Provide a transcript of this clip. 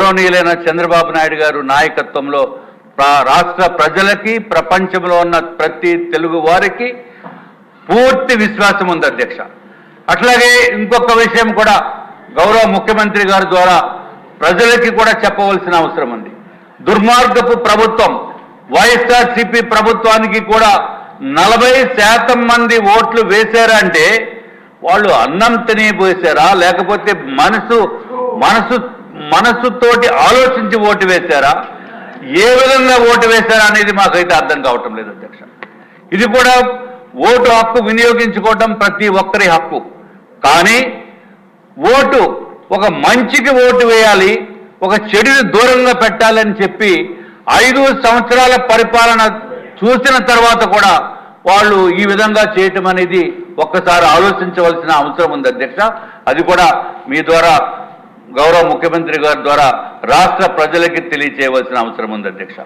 గౌరవనీయులైన చంద్రబాబు నాయుడు గారు నాయకత్వంలో రాష్ట్ర ప్రజలకి ప్రపంచంలో ఉన్న ప్రతి తెలుగు వారికి పూర్తి విశ్వాసం ఉంది అధ్యక్ష. అట్లాగే ఇంకొక విషయం కూడా గౌరవ ముఖ్యమంత్రి గారి ద్వారా ప్రజలకి కూడా చెప్పవలసిన అవసరం ఉంది. దుర్మార్గపు ప్రభుత్వం వైఎస్ఆర్సీపీ ప్రభుత్వానికి కూడా 40% మంది ఓట్లు వేశారంటే వాళ్ళు అన్నం తినేపోసారా, లేకపోతే మనసుతోటి ఆలోచించి ఓటు వేశారా, ఏ విధంగా ఓటు వేశారా అనేది మాకైతే అర్థం కావటం లేదు అధ్యక్ష. ఇది కూడా ఓటు హక్కు వినియోగించుకోవటం ప్రతి ఒక్కరి హక్కు. కానీ ఓటు ఒక మంచికి ఓటు వేయాలి, ఒక చెడుని దూరంగా పెట్టాలని చెప్పి 5 సంవత్సరాల పరిపాలన చూసిన తర్వాత కూడా వాళ్ళు ఈ విధంగా చేయటం అనేది ఒక్కసారి ఆలోచించవలసిన అవసరం ఉంది అధ్యక్ష. అది కూడా మీ ద్వారా గౌరవ ముఖ్యమంత్రి గారి ద్వారా రాష్ట్ర ప్రజలకి తెలియచేయవలసిన అవసరం ఉంది అధ్యక్ష.